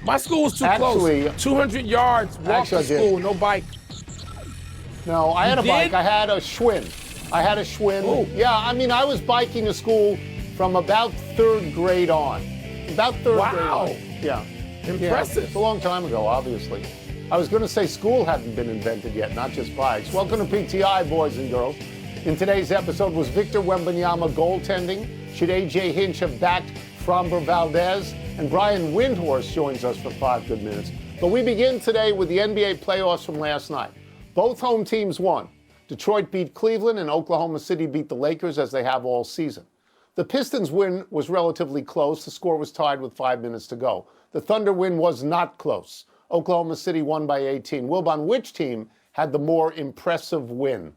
My school was too Actually, close. 200 yards, walk to school, no bike. No, I had a bike. I had a Schwinn. Ooh. Yeah, I mean, I was biking to school from about third grade on. About third grade on. Yeah. Impressive. Yeah, it's a long time ago, obviously. I was going to say school hadn't been invented yet, not just bikes. Welcome to PTI, boys and girls. In today's episode, was Victor Wembanyama goaltending? Should A.J. Hinch have backed Framber Valdez? And Brian Windhorst joins us for 5 good minutes. But we begin today with the NBA playoffs from last night. Both home teams won. Detroit beat Cleveland and Oklahoma City beat the Lakers as they have all season. The Pistons win was relatively close. The score was tied with 5 minutes to go. The Thunder win was not close. Oklahoma City won by 18. Wilbon, which team had the more impressive win?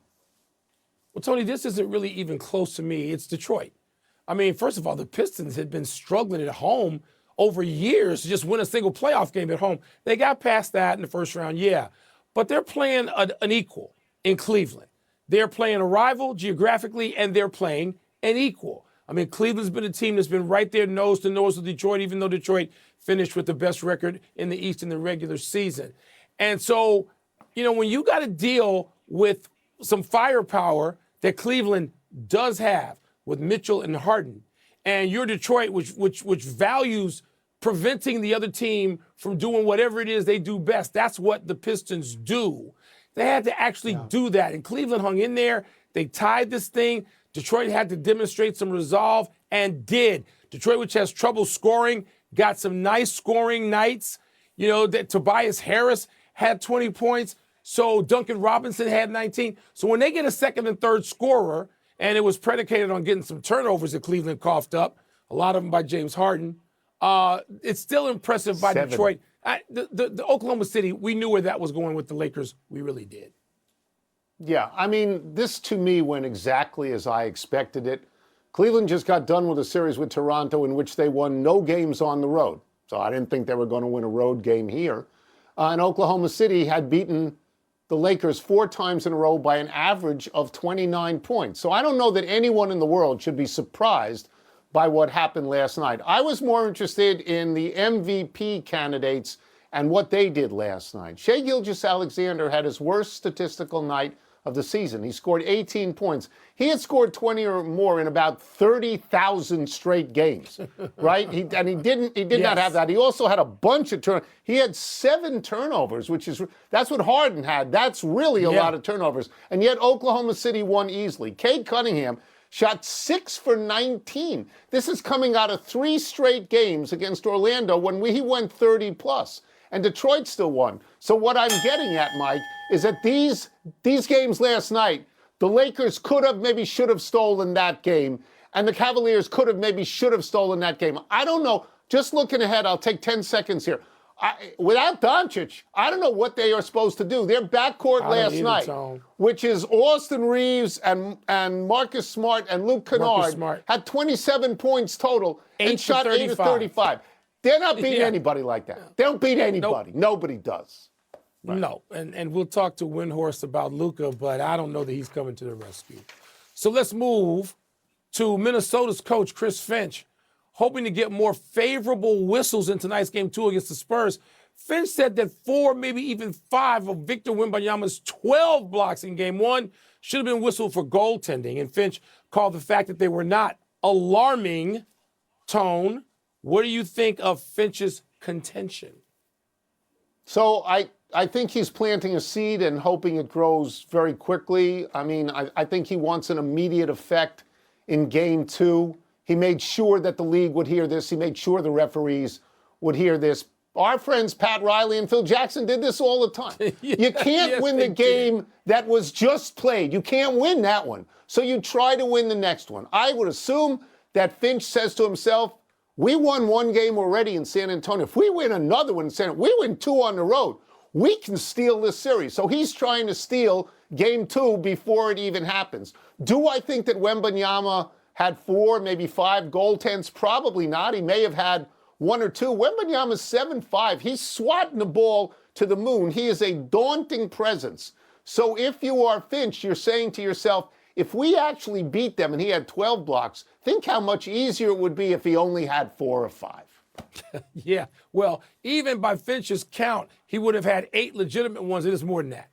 Well, Tony, this isn't really even close to me. It's Detroit. I mean, first of all, the Pistons had been struggling at home over years to just win a single playoff game at home. They got past that in the first round, yeah. But they're playing an equal in Cleveland. They're playing a rival geographically, and they're playing an equal. I mean, Cleveland's been a team that's been right there nose to nose with Detroit, even though Detroit finished with the best record in the East in the regular season. And so, you know, when you got to deal with some firepower that Cleveland does have with Mitchell and Harden, and you're Detroit, which values preventing the other team from doing whatever it is they do best. That's what the Pistons do. They had to actually do that. And Cleveland hung in there. They tied this thing. Detroit had to demonstrate some resolve and did. Detroit, which has trouble scoring, got some nice scoring nights. You know, that Tobias Harris had 20 points. So Duncan Robinson had 19. So when they get a second and third scorer, and it was predicated on getting some turnovers that Cleveland coughed up, a lot of them by James Harden, it's still impressive by 7. Detroit. The Oklahoma City, we knew where that was going with the Lakers. We really did. Yeah, I mean, this to me went exactly as I expected it. Cleveland just got done with a series with Toronto in which they won no games on the road. So I didn't think they were going to win a road game here. And Oklahoma City had beaten the Lakers 4 times in a row by an average of 29 points. So I don't know that anyone in the world should be surprised by what happened last night. I was more interested in the MVP candidates and what they did last night. Shai Gilgeous-Alexander had his worst statistical night of the season. He scored 18 points. He had scored 20 or more in about 30,000 straight games, right? He did not have that. He also had a bunch of turnovers. He had 7 turnovers, that's what Harden had. That's really a lot of turnovers. And yet Oklahoma City won easily. Cade Cunningham shot 6 for 19. This is coming out of 3 straight games against Orlando when he went 30 plus. And Detroit still won. So what I'm getting at, Mike, is that these games last night, the Lakers could have, maybe should have stolen that game, and the Cavaliers could have, maybe should have stolen that game. I don't know. Just looking ahead, I'll take 10 seconds here. Without Doncic, I don't know what they are supposed to do. Their backcourt last night, which is Austin Reeves and Marcus Smart and Luke Kennard, had 27 points total and shot 8 of 35. They're not beating anybody like that. They don't beat anybody. Nope. Nobody does. Right. No, and we'll talk to Windhorst about Luka, but I don't know that he's coming to the rescue. So let's move to Minnesota's coach, Chris Finch, hoping to get more favorable whistles in tonight's game 2 against the Spurs. Finch said that 4, maybe even 5 of Victor Wembanyama's 12 blocks in game 1 should have been whistled for goaltending, and Finch called the fact that they were not alarming. Tone, what do you think of Finch's contention? So I think he's planting a seed and hoping it grows very quickly. I mean, I think he wants an immediate effect in game 2. He made sure that the league would hear this. He made sure the referees would hear this. Our friends Pat Riley and Phil Jackson did this all the time. You can't win the game that was just played. You can't win that one. So you try to win the next one. I would assume that Finch says to himself, we won 1 game already in San Antonio. If we win another one in San Antonio, we win 2 on the road, we can steal this series. So he's trying to steal game 2 before it even happens. Do I think that Wembanyama had 4, maybe 5 goaltends? Probably not. He may have had 1 or 2. Wembanyama's 7'5". He's swatting the ball to the moon. He is a daunting presence. So if you are Finch, you're saying to yourself, if we actually beat them and he had 12 blocks, think how much easier it would be if he only had 4 or 5. Yeah, well, even by Finch's count, he would have had 8 legitimate ones. It is more than that.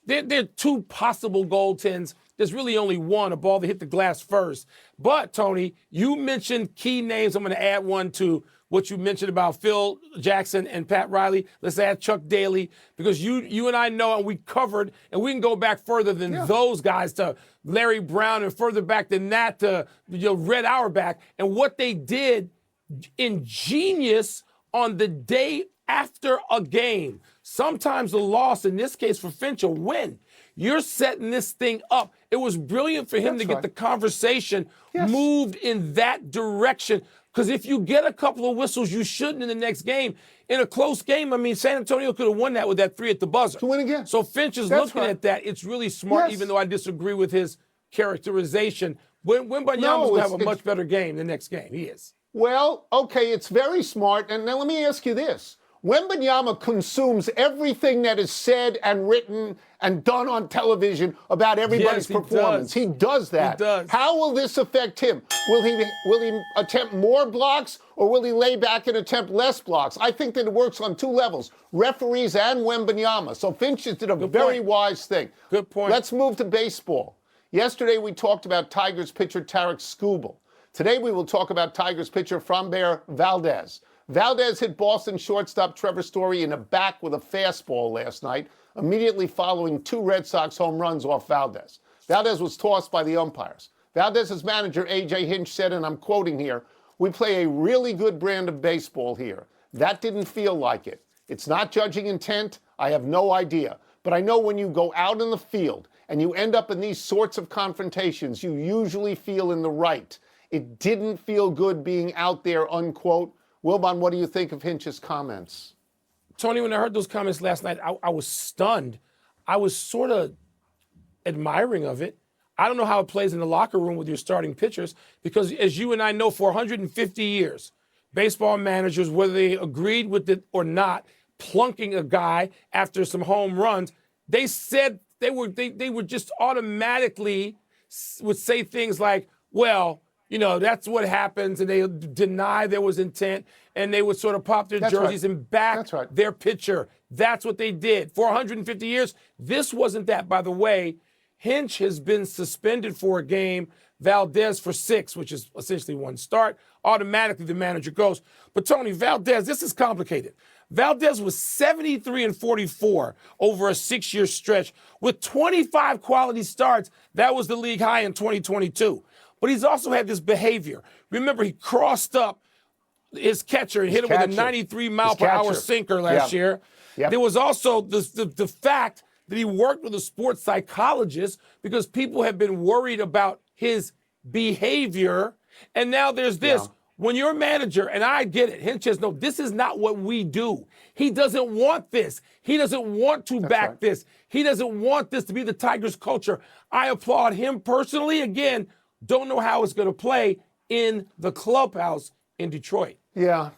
There are 2 possible goaltends. There's really only one, a ball that hit the glass first. But, Tony, you mentioned key names. I'm going to add one to what you mentioned about Phil Jackson and Pat Riley. Let's add Chuck Daly, because you and I know, and we covered, and we can go back further than those guys to Larry Brown, and further back than that to Red Auerbach, and what they did ingenious on the day after a game. Sometimes the loss, in this case for Finch, a win. You're setting this thing up. It was brilliant for him to get the conversation moved in that direction. Because if you get a couple of whistles, you shouldn't in the next game. In a close game, I mean, San Antonio could have won that with that 3 at the buzzer. To win again. So Finch is looking at that. It's really smart, even though I disagree with his characterization. Wembanyama will have a much better game the next game. He is. Well, okay, it's very smart. And now let me ask you this. Wembanyama consumes everything that is said and written and done on television about everybody's performance. He does that. He does. How will this affect him? Will he attempt more blocks, or will he lay back and attempt less blocks? I think that it works on 2 levels, referees and Wembanyama. So Finch did a very wise thing. Good point. Let's move to baseball. Yesterday we talked about Tigers pitcher Tarek Skubal. Today we will talk about Tigers pitcher Framber Valdez. Valdez hit Boston shortstop Trevor Story in the back with a fastball last night, immediately following 2 Red Sox home runs off Valdez. Valdez was tossed by the umpires. Valdez's manager, A.J. Hinch, said, and I'm quoting here, "We play a really good brand of baseball here. That didn't feel like it. It's not judging intent. I have no idea. But I know when you go out in the field and you end up in these sorts of confrontations, you usually feel in the right. It didn't feel good being out there," unquote. Wilbon, what do you think of Hinch's comments? Tony, when I heard those comments last night, I was stunned. I was sort of admiring of it. I don't know how it plays in the locker room with your starting pitchers, because as you and I know, for 150 years, baseball managers, whether they agreed with it or not, plunking a guy after some home runs, they said they would just automatically would say things like, well, that's what happens, and they deny there was intent, and they would sort of pop their jerseys and back their pitcher. That's what they did. For 150 years, this wasn't that. By the way, Hinch has been suspended for a game, Valdez for 6, which is essentially 1 start. Automatically, the manager goes. But, Tony, Valdez, this is complicated. Valdez was 73-44 over a 6-year stretch with 25 quality starts. That was the league high in 2022. But he's also had this behavior. Remember, he crossed up his catcher and hit him with a 93-mile-per-hour sinker last year. There was also the fact that he worked with a sports psychologist because people have been worried about his behavior. And now there's this. When you're a manager, and I get it, Hinch says, no, this is not what we do. He doesn't want this. He doesn't want to back this. He doesn't want this to be the Tigers' culture. I applaud him personally. Again, don't know how it's going to play in the clubhouse in Detroit. Yeah.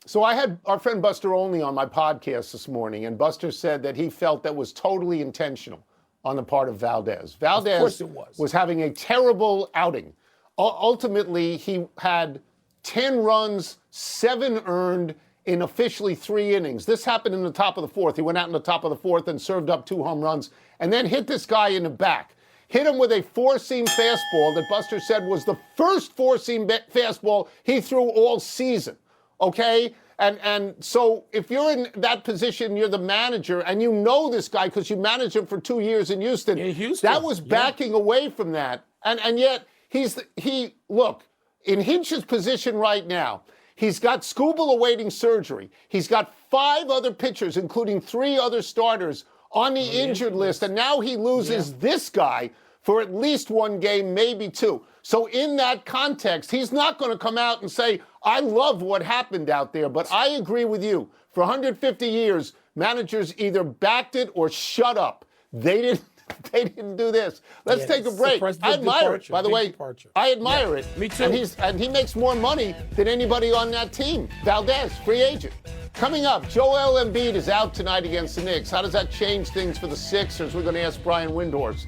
So I had our friend Buster Olney on my podcast this morning, and Buster said that he felt that was totally intentional on the part of Valdez. Valdez of course it was having a terrible outing. Ultimately, he had 10 runs, 7 earned in officially 3 innings. This happened in the top of the 4th. He went out in the top of the 4th and served up 2 home runs, and then hit this guy in the back. Hit him with a 4-seam fastball that Buster said was the first 4-seam fastball he threw all season, okay? And so if you're in that position, you're the manager, and you know this guy because you managed him for 2 years in Houston. That was backing away from that. And yet, look, in Hinch's position right now, he's got Skubal awaiting surgery. He's got 5 other pitchers, including 3 other starters, on the injured list, and now he loses this guy for at least 1 game, maybe 2. So in that context, he's not going to come out and say, I love what happened out there, but I agree with you. For 150 years, managers either backed it or shut up. They didn't do this. Let's take a break. I admire it, by the way. I admire it. Me too. And he makes more money than anybody on that team. Valdez, free agent. Coming up, Joel Embiid is out tonight against the Knicks. How does that change things for the Sixers? We're going to ask Brian Windhorst.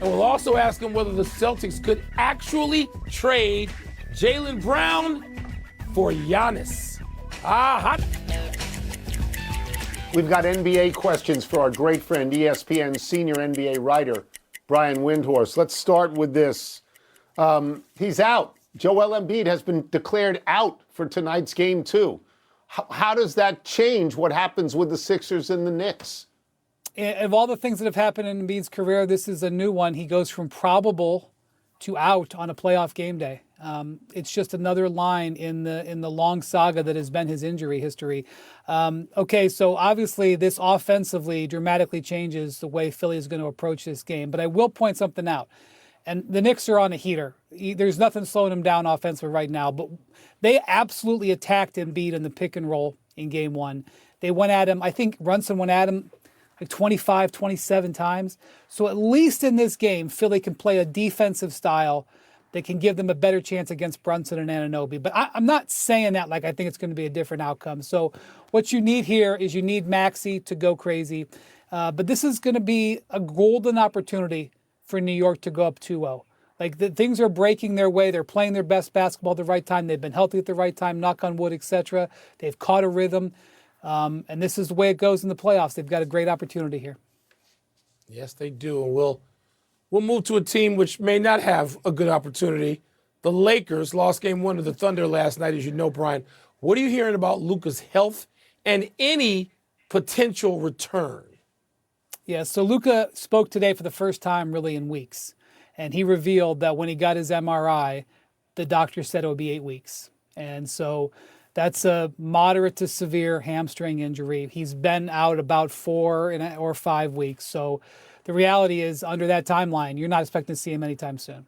And we'll also ask him whether the Celtics could actually trade Jaylen Brown for Giannis. Hot. We've got NBA questions for our great friend, ESPN senior NBA writer, Brian Windhorst. Let's start with this. He's out. Joel Embiid has been declared out for tonight's game 2. How does that change what happens with the Sixers and the Knicks? Of all the things that have happened in Embiid's career, this is a new one. He goes from probable to out on a playoff game day. It's just another line in the long saga that has been his injury history. Okay, so obviously this offensively dramatically changes the way Philly is going to approach this game. But I will point something out. And the Knicks are on a heater. There's nothing slowing them down offensively right now. But they absolutely attacked Embiid in the pick and roll in game 1. They went at him. I think Brunson went at him like 25, 27 times. So at least in this game, Philly can play a defensive style that can give them a better chance against Brunson and Anunoby. But I'm not saying that like I think it's going to be a different outcome. So what you need here is you need Maxey to go crazy. But this is going to be a golden opportunity for New York to go up 2-0. Like things are breaking their way. They're playing their best basketball at the right time. They've been healthy at the right time, knock on wood, etc. They've caught a rhythm. And this is the way it goes in the playoffs. They've got a great opportunity here. Yes, they do. And we'll move to a team which may not have a good opportunity. The Lakers lost game 1 to the Thunder last night, as you know, Brian. What are you hearing about Luka's health and any potential return? Yeah, so Luka spoke today for the first time really in weeks. And he revealed that when he got his MRI, the doctor said it would be 8 weeks. And so that's a moderate to severe hamstring injury. He's been out about 4 or 5 weeks. So the reality is, under that timeline, you're not expecting to see him anytime soon.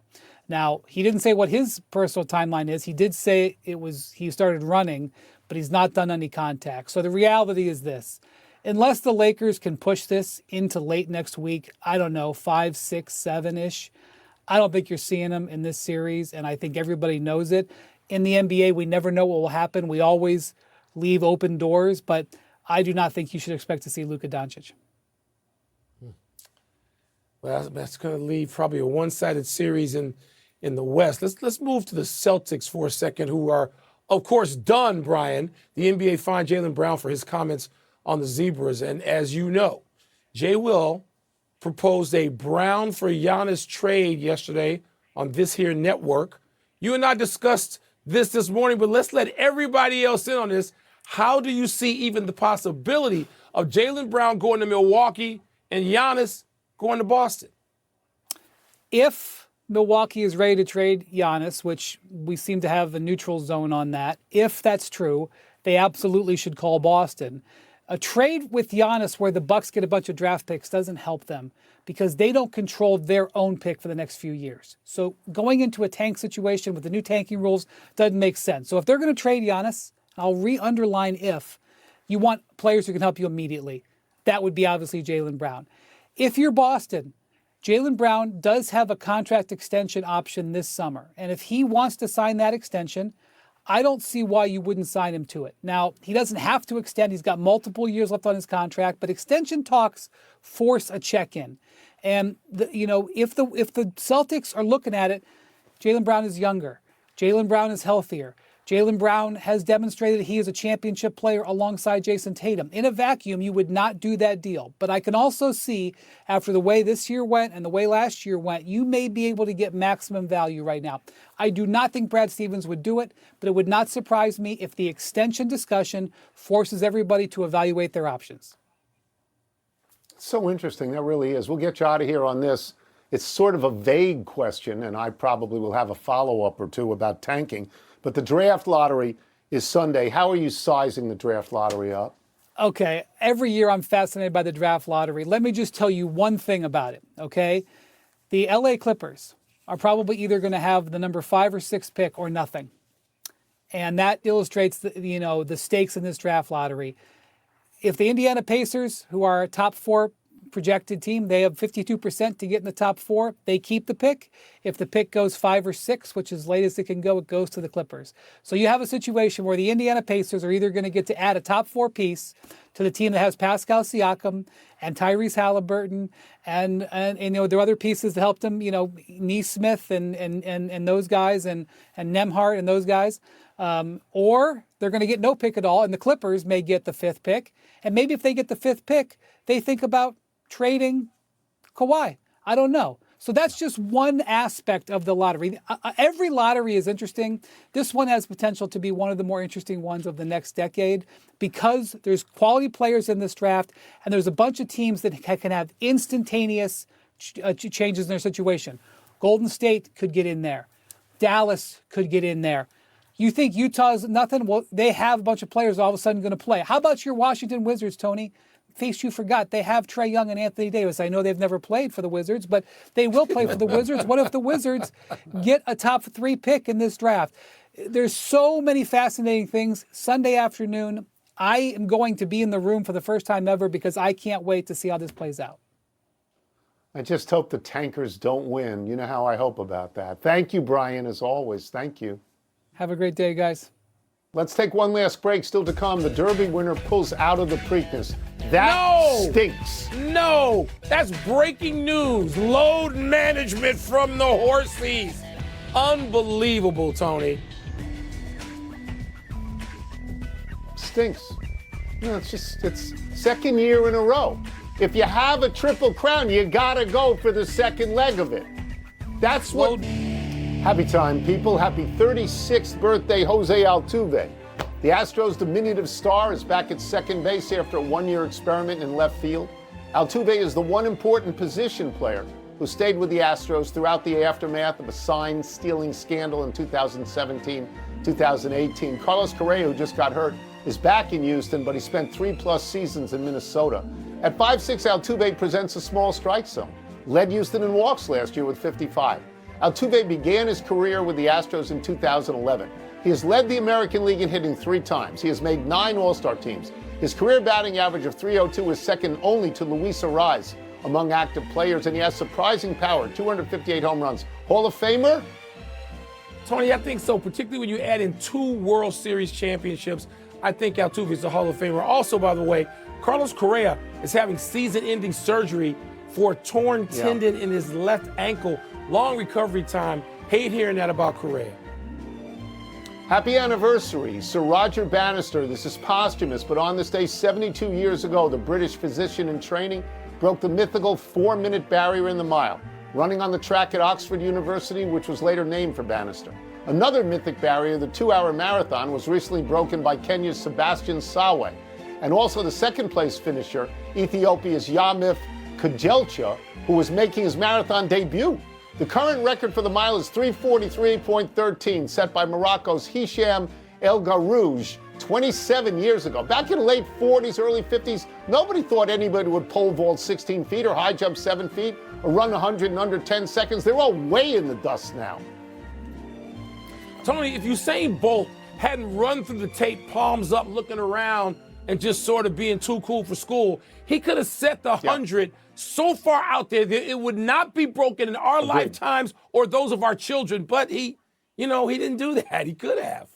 Now, he didn't say what his personal timeline is. He did say he started running, but he's not done any contact. So the reality is this. Unless the Lakers can push this into late next week, I don't know, 5, 6, 7-ish, I don't think you're seeing him in this series, and I think everybody knows it. In the NBA, we never know what will happen. We always leave open doors, but I do not think you should expect to see Luka Doncic. Well, that's going to leave probably a one-sided series in the West. Let's move to the Celtics for a second, who are, of course, done, Brian. The NBA fined Jaylen Brown for his comments on the Zebras. And as you know, Jay Will proposed a Brown for Giannis trade yesterday on this here network. You and I discussed this morning, but let's let everybody else in on this. How do you see even the possibility of Jaylen Brown going to Milwaukee and Giannis going to Boston? If Milwaukee is ready to trade Giannis, which we seem to have a neutral zone on that, if that's true, they absolutely should call Boston. A trade with Giannis where the Bucks get a bunch of draft picks doesn't help them because they don't control their own pick for the next few years. So going into a tank situation with the new tanking rules doesn't make sense. So if they're going to trade Giannis, I'll re-underline if, you want players who can help you immediately. That would be obviously Jaylen Brown. If you're Boston, Jaylen Brown does have a contract extension option this summer. And if he wants to sign that extension, I don't see why you wouldn't sign him to it. Now, he doesn't have to extend. He's got multiple years left on his contract, but extension talks force a check-in. And, if the Celtics are looking at it, Jaylen Brown is younger. Jaylen Brown is healthier. Jaylen Brown has demonstrated he is a championship player alongside Jason Tatum. In a vacuum, you would not do that deal. But I can also see, after the way this year went and the way last year went, you may be able to get maximum value right now. I do not think Brad Stevens would do it, but it would not surprise me if the extension discussion forces everybody to evaluate their options. So interesting. That really is. We'll get you out of here on this. It's sort of a vague question, and I probably will have a follow-up or two about tanking. But the draft lottery is Sunday. How are you sizing the draft lottery up? Okay, every year I'm fascinated by the draft lottery. Let me just tell you one thing about it, okay? The LA Clippers are probably either going to have the number 5 or 6 pick or nothing. And that illustrates the stakes in this draft lottery. If the Indiana Pacers, who are a top 4 projected team, they have 52% to get in the top 4. They keep the pick. If the pick goes 5 or 6, which is late as it can go, it goes to the Clippers. So you have a situation where the Indiana Pacers are either going to get to add a top 4 piece to the team that has Pascal Siakam and Tyrese Halliburton and there are other pieces that helped them, Neesmith and those guys and Nemhart and those guys. Or they're going to get no pick at all, and the Clippers may get the 5th pick. And maybe if they get the 5th pick, they think about trading Kawhi. I don't know. So that's just one aspect of the lottery. Every lottery is interesting. This one has potential to be one of the more interesting ones of the next decade because there's quality players in this draft, and there's a bunch of teams that can have instantaneous changes in their situation. Golden State could get in there. Dallas could get in there. You think Utah's nothing? Well, they have a bunch of players all of a sudden going to play. How about your Washington Wizards, Tony? In case you forgot, they have Trae Young and Anthony Davis. I know they've never played for the Wizards, but they will play for the Wizards. What if the Wizards get a top 3 pick in this draft? There's so many fascinating things. Sunday afternoon, I am going to be in the room for the first time ever because I can't wait to see how this plays out. I just hope the tankers don't win. You know how I hope about that. Thank you, Brian, as always. Thank you. Have a great day, guys. Let's take one last break. Still to come, the Derby winner pulls out of the Preakness. That stinks. No, that's breaking news. Load management from the horses. Unbelievable, Tony. Stinks. You know, it's second year in a row. If you have a triple crown, you gotta go for the second leg of it. That's what. Happy time, people. Happy 36th birthday, Jose Altuve. The Astros' diminutive star is back at second base after a one-year experiment in left field. Altuve is the one important position player who stayed with the Astros throughout the aftermath of a sign-stealing scandal in 2017-2018. Carlos Correa, who just got hurt, is back in Houston, but he spent 3+ seasons in Minnesota. At 5'6", Altuve presents a small strike zone. Led Houston in walks last year with 55. Altuve began his career with the Astros in 2011. He has led the American League in hitting 3 times. He has made 9 All-Star teams. His career batting average of .302 is second only to Luis Arraez among active players, and he has surprising power, 258 home runs. Hall of Famer? Tony, I think so, particularly when you add in 2 World Series championships. I think Altuve is a Hall of Famer. Also, by the way, Carlos Correa is having season-ending surgery for a torn tendon in his left ankle. Long recovery time. Hate hearing that about Correa. Happy anniversary, Sir Roger Bannister. This is posthumous, but on this day 72 years ago, the British physician in training broke the mythical 4-minute barrier in the mile, running on the track at Oxford University, which was later named for Bannister. Another mythic barrier, the 2-hour marathon, was recently broken by Kenya's Sebastian Sawe. And also the second-place finisher, Ethiopia's Yamif Kajelcha, who was making his marathon debut. The current record for the mile is 3:43.13, set by Morocco's Hicham El Garouj 27 years ago. Back in the late 40s, early 50s, nobody thought anybody would pole vault 16 feet or high jump 7 feet or run 100 in under 10 seconds. They're all way in the dust now. Tony, if Usain Bolt hadn't run through the tape, palms up, looking around, and just sort of being too cool for school, he could have set the 100 so far out there that it would not be broken in our lifetimes or those of our children. But he didn't do that. He could have.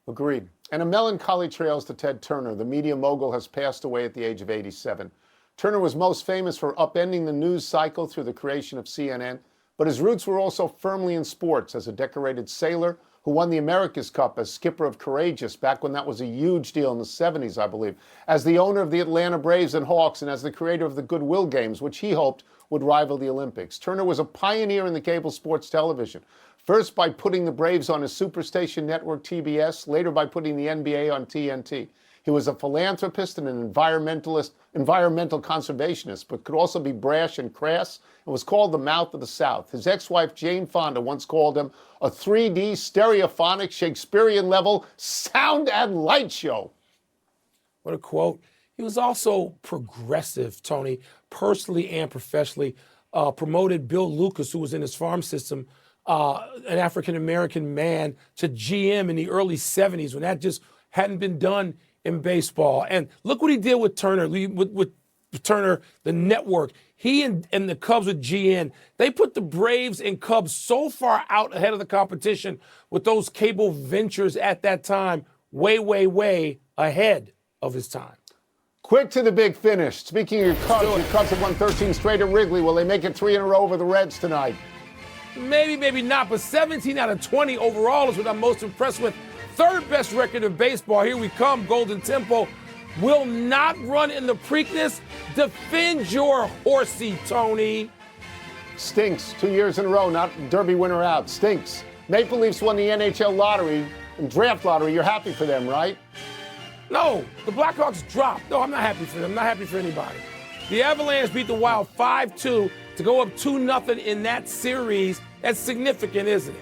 Agreed. And a melancholy trails to Ted Turner. The media mogul has passed away at the age of 87. Turner was most famous for upending the news cycle through the creation of CNN, but his roots were also firmly in sports as a decorated sailor who won the America's Cup as skipper of Courageous back when that was a huge deal in the 70s, I believe, as the owner of the Atlanta Braves and Hawks, and as the creator of the Goodwill Games, which he hoped would rival the Olympics. Turner was a pioneer in the cable sports television, first by putting the Braves on his superstation network TBS, later by putting the NBA on TNT. He was a philanthropist and an environmental conservationist, but could also be brash and crass, and was called the mouth of the South. His ex-wife, Jane Fonda, once called him a 3D stereophonic Shakespearean-level sound and light show. What a quote. He was also progressive, Tony, personally and professionally. Promoted Bill Lucas, who was in his farm system, an African-American man, to GM in the early 70s when that just hadn't been done in baseball. And look what he did with Turner, with Turner, the network. He and the Cubs with GN, they put the Braves and Cubs so far out ahead of the competition with those cable ventures at that time, way, way, way ahead of his time. Quick to the big finish. Speaking of your Cubs have won 13 straight at Wrigley. Will they make it 3 in a row over the Reds tonight? Maybe, maybe not, but 17 out of 20 overall is what I'm most impressed with. third best record in baseball. Here we come. Golden Tempo will not run in the Preakness. Defend your horsey, Tony. Stinks. 2 years in a row, not Derby winner out. Stinks. Maple Leafs won the NHL lottery and draft lottery. You're happy for them, right? No, the Blackhawks dropped. No, I'm not happy for them. I'm not happy for anybody. The Avalanche beat the Wild 5-2 to go up 2-0 in that series. That's significant, isn't it?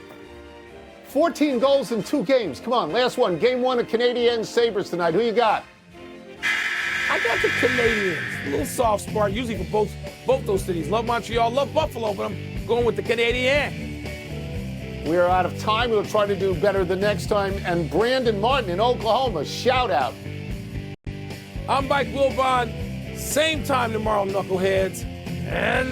14 goals in 2 games. Come on, last one. Game 1 of Canadiens Sabres tonight. Who you got? I got the Canadians. A little soft spot, usually for both those cities. Love Montreal, love Buffalo, but I'm going with the Canadiens. We are out of time. We'll try to do better the next time. And Brandon Martin in Oklahoma, shout out. I'm Mike Wilbon. Same time tomorrow, knuckleheads. And